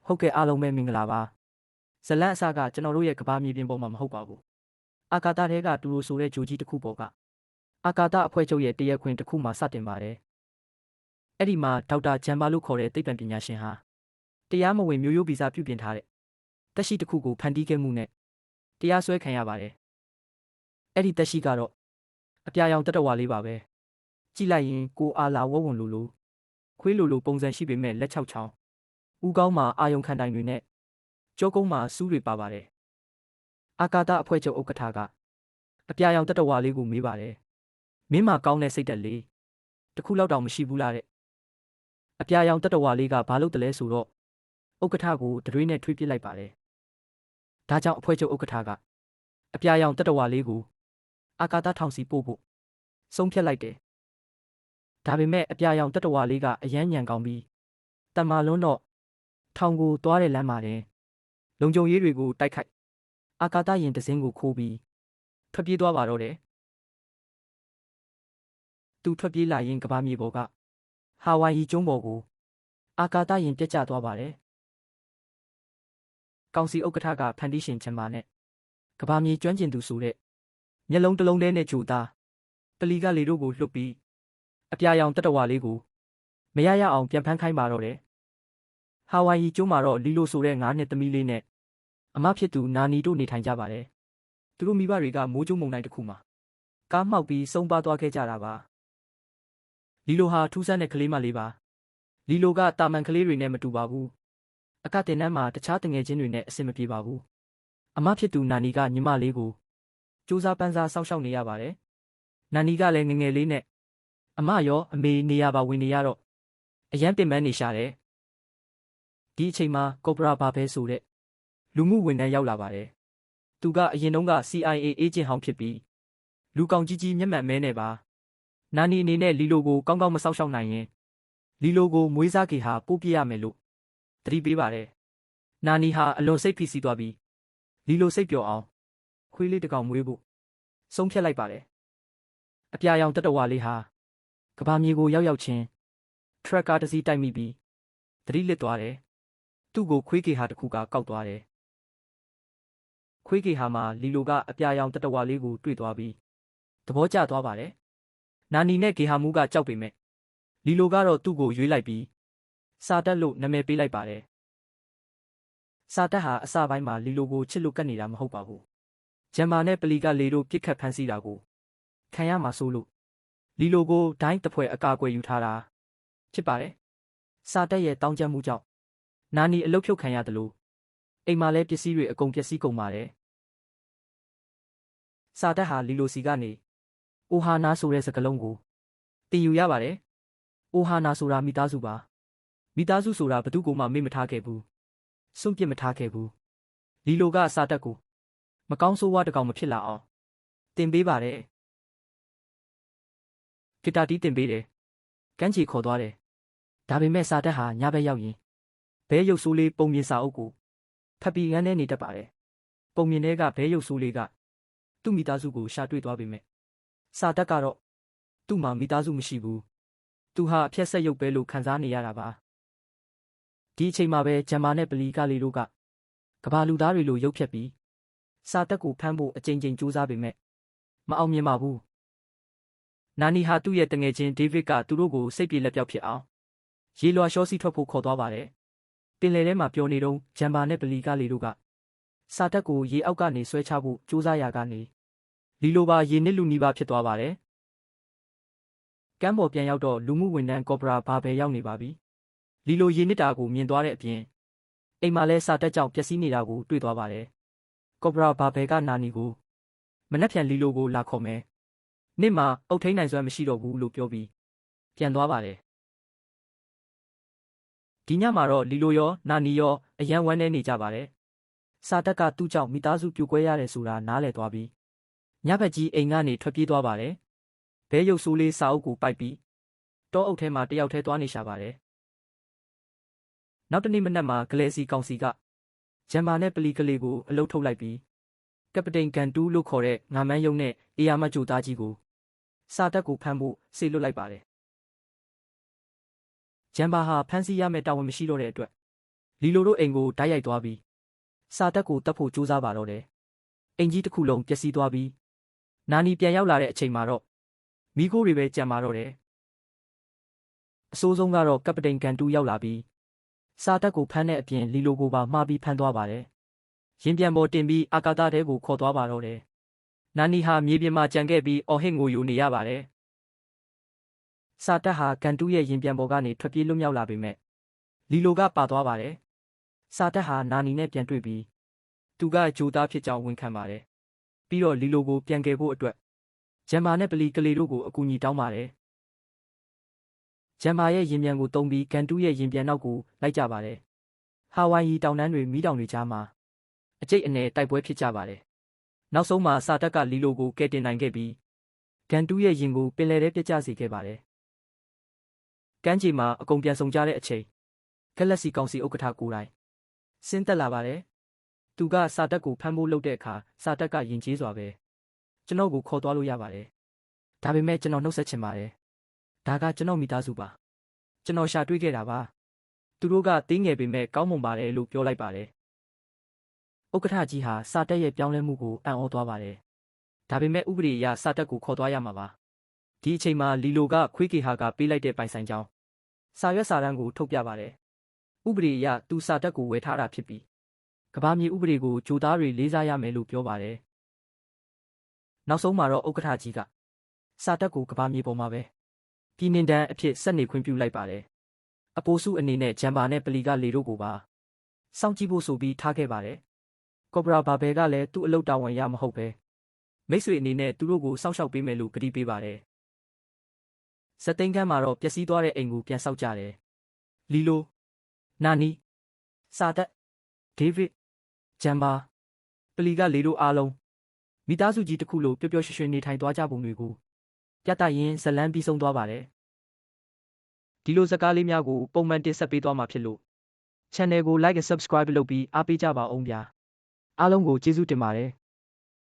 ဟုတ်ကဲ့အားလုံးပဲမင်္ဂလာပါဇလန်အစကကျွန်တော်တို့ရဲ့ကဘာမြေပြင်ပေါ်မှာမဟုတ်ပါဘူးအာကာသထဲကတူရိုဆိုတဲ့ဂျိုကြီးတစ်ခုပေါ်ကအာကာသအဖွဲ့ချုပ်ရဲ့တရက်ခွင်တစ်ခုမှာစတင်ပါတယ်အဲ့ဒီမှာဒေါက်တာဂျန်ဘာလို့ခေါ်တဲ့သိပ္ပံပညာရှင်ဟာတရားမဝင်မျိုးရိုးဗီဇပြုပြင်ထားတဲ့တက်ရှိတစ်ခုကိုဖန်တီးခဲ့မှုနဲ့တရားစွဲခံရပါတယ်အဲ့ဒီတက်ရှိကတော့အပြာရောင်တတဝါလေးပါပဲကြည့်လိုက်ရင်ကိုအာလာဝဝွန်လိုခွေးလိုပုံစံရှိပေမဲ့လက်ချောက်ချောင်းဦးကောင်းမှာအာယုံခံတိုင်တွေနဲ့ကြောကုန်းမှာစူးတွေပါပါတယ်အာကာသအဖွဲ့ချုပ်ဥက္ကဋ္ဌကအပြာရောင်တတဝါလေးကိုမေးပါတယ်မင်းမကောင်းတဲ့စိတ်သက်လေးတခုလောက်တောင်မရှိဘူးလားတဲ့အပြာရောင်တတဝါလေးကဘာလို့တလဲဆိုတော့ဥက္ကဋ္ဌကိုတရွေးနဲ့ထွေးပစ်လိုက်ပါတယ်ဒါကြောင့်အဖွဲ့ချုပ်ဥက္ကဋ္ဌကအပြာရောင်တတဝါလေးကိုအာကာသထောင်စီပို့ဖို့ဆုံးဖြတ်လိုက်တယ်ဒါပေမဲ့အပြာရောင်တတဝါလေးကအယမ်းညံကောင်းပြီးတမ္မာလွန်းတော့ထောင်ကိုသွားတဲ့လမ်းမှာတင်လုံခြုံရေးတွေကိုတိုက်ခိုက်အာကာသယာဉ်တစ်စင်းကိုခိုးပြီးထွက်ပြေးသွားပါတော့တယ်သူထွက်ပြေးလာရင်ကဘာမြေပေါ်ကဟာဝိုင်ယီကျွန်းပေါ်ကိုအာကာသယာဉ်ပြတ်ကျသွားပါတယ်ကောင်စီဥက္ကဋ္ဌကဖန်တီးရှင်ချင်ပါနဲ့ကဘာမြေကျွမ်းကျင်သူဆိုတဲ့မျက်လုံးတစ်လုံးတည်းနဲ့ကြိုသားပလီကလေတို့ကိုလှုပ်ပြီးအပြာရောင်တတဝါလေးကိုမရအောင်ပြန်ဖမ်းခိုင်းပါတော့တယ်ဟာဝိုင်ယီကျွန်းမှာတော့လီလိုဆိုတဲ့9နှစ်သမီးလေးနဲ့အမဖြစ်သူနာနီတို့နေထိုင်ကြပါတယ်သူတို့မိဘတွေကမိုးကျုံမုန်တိုင်းတစ်ခုမှာကားမှောက်ပြီးဆုံးပါသွားခဲ့ကြတာပါလီလိုဟာထူးဆန်းတဲ့ကလေးမလေးပါလီလိုကတာမန်ကလေးတွေနဲ့မတူပါဘူးအကတင်တန်းမှာတခြားတငယ်ချင်းတွေနဲ့အဆင်မပြေပါဘူးအမဖြစ်သူနာနီကညီမလေးကိုစူးစားပန်းစားစောင့်ရှောက်နေရပါတယ်နာနီကလည်းငငယ်လေးနဲ့အမရောအမေနေရပါဝင်နေရတော့အရန်ပင်ပန်းနေရှာတယ်ဒီအချိန်မှာကော့ပရာဘာဘဲဆိုတဲ့လူမှုဝန်ထမ်းရောက်လာပါတယ်သူကအရင်တုန်းက CIA အေဂျင့်ဟောင်းဖြစ်ပြီးလူကောင်ကြီးမျက်မှန်မဲနေပါနာနီအနေနဲ့လီလိုကိုကောင်းကောင်းမစောင့်ရှောက်နိုင်ရင်လီလိုကိုမွေးစားကေဟာပို့ပြရမယ်လို့သတိပေးပါတယ်နာနီဟာအလွန်စိတ်ဖိစီးသွားပြီးလီလိုစိတ်ပျော်အောင်ခွေးလေးတစ်ကောင်မွေးဖို့ဆုံးဖြတ်လိုက်ပါတယ်အပြာရောင်တတဝါလေးဟာကဘာမြေကိုရောက်ချင်းထရက်ကာတစ်စီးတိုက်မိပြီးသတိလစ်သွားတယ်သူ့ကိုခွေးကေဟာတစ်ခုကကောက်သွားတယ်ခွေးကေဟာမှာလီလိုကအပြာရောင်တတဝါလေးကိုတွေ့သွားပြီးသဘောကျသွားပါတယ်နာနီနဲ့ကေဟာမူးကကြောက်ပေမဲ့လီလိုကတော့သူ့ကိုရွေးလိုက်ပြီးစာတက်လို့နာမည်ပေးလိုက်ပါတယ်စာတက်ဟာအစပိုင်းမှာလီလိုကိုချစ်လို့ကတ်နေတာမဟုတ်ပါဘူးဂျမ်မာနဲ့ပလီကလေတို့ပြစ်ခတ်ဖမ်းဆီးတာကိုခံရမှာဆိုလို့လီလိုကိုဒိုင်းတစ်ဖွဲ့အကာအကွယ်ယူထားတာဖြစ်ပါတယ်စာတက်ရဲ့တောင်းကျမ်းမှုကြောင့်နာနီအလုတ်ဖြုတ်ခံရတယ်လို့အိမ်မှာလဲပစ္စည်းတွေအကုန်ပျက်စီးကုန်ပါတယ်စာတက်ဟာလီလိုစီကနေအိုဟာနာဆိုတဲ့စကားလုံးကိုတင်ယူရပါတယ်အိုဟာနာဆိုတာမိသားစုပါမိသားစုဆိုတာဘသူကိုမှမေ့မထားခဲ့ဘူးစွန့်ပစ်မထားခဲ့ဘူးလီလိုကစာတက်ကိုမကောင်းဆိုးဝါးတကောင်မဖြစ်လာအောင်တင်ပေးပါတယ်ဂီတာတီးတင်ပေးတယ်ကန်းချီခေါ်သွားတယ်ဒါပေမဲ့စာတက်ဟာညဘက်ရောက်ရင်ဘဲရုပ်ဆိုးလေးပုံမြင်စာအုပ်ကိုဖတ်ပြီးငန်းထဲနေတတ်ပါတယ်ပုံမြင်ထဲကဘဲရုပ်ဆိုးလေးကသူ့မိသားစုကိုရှာတွေ့သွားပေမဲ့စာတက်ကတော့သူ့မှာမိသားစုမရှိဘူးသူဟာအဖြက်ဆက်ရုပ်ပဲလို့ခံစားနေရတာပါဒီအချိန်မှာပဲဂျမ်မာနဲ့ပလီကလေးတို့ကကဘာလူသားတွေလိုရုပ်ဖြက်ပြီးစာတက်ကိုဖမ်းဖို့အကြိမ်ကြိမ်ကြိုးစားပေမဲ့မအောင်မြင်ပါဘူးနာနီဟာသူ့ရဲ့တငယ်ချင်းဒေးဗစ်ကသူတို့ကိုစိတ်ပြေလက်ပြောက်ဖြစ်အောင်ရေလွှာရှောစီထွက်ဖို့ခေါ်သွားပါတယ်ပင်လယ်ထဲမှာပျော်နေတုန်းဂျမ်ဘာနဲ့ပလီကလေးတို့ကစာတက်ကိုရေအောက်ကနေဆွဲချဖို့ကြိုးစားရာကနေလီလိုပါရေနစ်လူနီးပါဖြစ်သွားပါတယ်ကမ်းပေါ်ပြန်ရောက်တော့လူမှုဝန်ထမ်းကော့ပရာဘာဘဲရောက်နေပါပြီလီလိုရေနစ်တာကိုမြင်သွားတဲ့အပြင်အိမ်မှာလဲစာတက်ကြောင့်ပျက်စီးနေတာကိုတွေ့သွားပါတယ်ကော့ပရာဘာဘဲကနာနီကိုမနှက်ဖြန်လီလိုကိုလာခေါ်မယ်နေ့မှာအုတ်ထိန်နိုင်စွမ်းမရှိတော့ဘူးလို့ပြောပြီးပြန်သွားပါတယ်ဒီညမှာတော့လီလိုရောနာနီရောအယံဝမ်းနေကြပါတယ်စာတက်ကသူ့ကြောင့်မိသားစုပြိုကွဲရတယ်ဆိုတာနားလည်သွားပြီးညဘက်ကြီးအိမ်ကနေထွက်ပြေးသွားပါတယ်ဘဲရုပ်ဆိုးလေးစာအုပ်ကိုပိုက်ပြီးတောအုပ်ထဲမှာတယောက်တည်းသွားနေရှာပါတယ်နောက်တနေ့မနက်မှာဂလဲစီကောင်စီကဂျမ်မာနဲ့ပလီကလေးကိုအလုတ်ထုတ်လိုက်ပြီးကပတိန်ကန်တူးလို့ခေါ်တဲ့ငါမန်းယုံနဲ့အေယာမတ်ဂျိုသားကြီးကိုစာတက်ကိုဖမ်းဖို့စေလွတ်လိုက်ပါတယ်ဂျမ်ဘာဟာဖမ်းဆီးရမယ့်တာဝန်မရှိတော့တဲ့အတွက် လီလိုတို့အိမ်ကိုတိုက်ရိုက်သွားပြီးစာတက်ကိုတက်ဖို့ကြိုးစားပါတော့တယ်အိမ်ကြီးတစ်ခုလုံးပျက်စီးသွားပြီးနာနီပြန်ရောက်လာတဲ့အချိန်မှာတော့မိခိုးတွေပဲကြံပါတော့တယ်အဆိုးဆုံးကတော့ကပတိန်ကန်တူးရောက်လာပြီးစာတက်ကိုဖမ်းတဲ့အပြင်လီလိုကိုပါမှားပြီးဖမ်းသွားပါတယ်ရင်ပြန်ပေါ်တင်ပြီးအာကာသထဲကိုခေါ်သွားပါတော့တယ်နာနီဟာမြေပြင်မှာကြံခဲ့ပြီးအော်ဟစ်ငိုယိုနေရပါတယ်စာတက်ဟာကန်တူးရဲ့ရင်ပြန်ပေါ်ကနေထွက်ပြေးလွတ်မြောက်လာပေမဲ့လီလိုကပါသွားပါတယ်စာတက်ဟာနာနီနဲ့ပြန်တွေ့ပြီးသူကဂျိုသားဖြစ်ကြောင်းဝန်ခံပါတယ်ပြီးတော့လီလိုကိုပြန်ကယ်ဖို့အတွက်ဂျမ်မာနဲ့ပလီကလေးတို့ကိုအကူအညီတောင်းပါတယ်ဂျမ်မာရဲ့ရင်ပြန်ကိုတုံးပြီးကန်တူးရဲ့ရင်ပြန်နောက်ကိုလိုက်ကြပါတယ်ဟာဝိုင်ယီတောင်တန်းတွေမီးတောင်တွေကြားမှာအကျိတ်အနယ်တိုက်ပွဲဖြစ်ကြပါတယ်နောက်ဆုံးမှာစာတက်ကလီလိုကိုကယ်တင်နိုင်ခဲ့ပြီးကန်တူးရဲ့ရင်ကိုပင်လယ်ထဲပြတ်ကျစေခဲ့ပါတယ်ကမ်းခြေမှာအကုန်ပြန်ဆုံကြတဲ့အချိန်ဂက်လက်စီကောင်စီဥက္ကဋ္ဌကိုယ်တိုင်ဆင်းသက်လာပါတယ်သူကစာတက်ကိုဖမ်းဖို့လုပ်တဲ့အခါစာတက်ကယဉ်ကျေးစွာပဲကျွန်တော်ကိုခေါ်သွားလို့ရပါတယ်ဒါပေမဲ့ကျွန်တော်နှုတ်ဆက်ချင်ပါတယ်ဒါကကျွန်တော်မိသားစုပါကျွန်တော်ရှာတွေ့ခဲ့တာပါသူတို့ကသေးငယ်ပေမဲ့ကောင်းမွန်ပါတယ်လို့ပြောလိုက်ပါတယ်ဥက္ကဋ္ဌကြီးဟာစာတက်ရဲ့ပြောင်းလဲမှုကိုအံ့ဩသွားပါတယ်ဒါပေမဲ့ဥပဒေအရစာတက်ကိုခေါ်သွားရမှာပါဒီအချိန်မှာလီလိုကခွေးကေဟာကပေးလိုက်တဲ့ပိုင်ဆိုင်ကြောင်းစာရွက်စာတမ်းကိုထုတ်ပြပါတယ်ဥပဒေအရသူစာတက်ကိုဝယ်ထားတာဖြစ်ပြီးကဘာမြေဥပဒေကိုဂျိုသားတွေလေးစားရမယ်လို့ပြောပါတယ်နောက်ဆုံးမှာတော့ဥက္ကဋ္ဌကြီးကစာတက်ကိုကဘာမြေပေါ်မှာပဲပြည်နှင်တန်းအဖြစ်ဆက်နေခွင့်ပြုလိုက်ပါတယ်အပိုးစုအနေနဲ့ဂျမ်ဘာနဲ့ပလီကလေတို့ကိုပါစောင့်ကြည့်ဖို့ဆိုပြီးထားခဲ့ပါတယ်ကော့ဘရာဘာဘဲကလည်းသူ့အလုပ်တာဝန်ရမဟုတ်ပဲမိတ်ဆွေအနေနဲ့သူတို့ကိုစောင့်ရှောက်ပေးမယ်လို့ကတိပေးပါတယ်ဇက်သိန်းခန်းမှာတော့ပျက်စီးသွားတဲ့အိမ်ကိုပြန်ဆောက်ကြတယ်လီလိုနာနီစာတက်ဒေးဗစ်ဂျမ်ဘာပလီကလေတို့အားလုံးမိသားစုကြီးတစ်ခုလိုပျော်ပျော်ရွှင်ရွှင်နေထိုင်သွားကြပုံတွေကိုပြသရင်းဇလန်းပြီးဆုံးသွားပါတယ်ဒီလိုဇာတ်ကားလေးများကိုပုံမှန်တင်ဆက်ပေးသွားမှာဖြစ်လို့ channel ကို like and subscribe လုပ်ပြီးအားပေးကြပါဦးဗျာအားလုံးကိုကျေးဇူးတင်ပါတယ်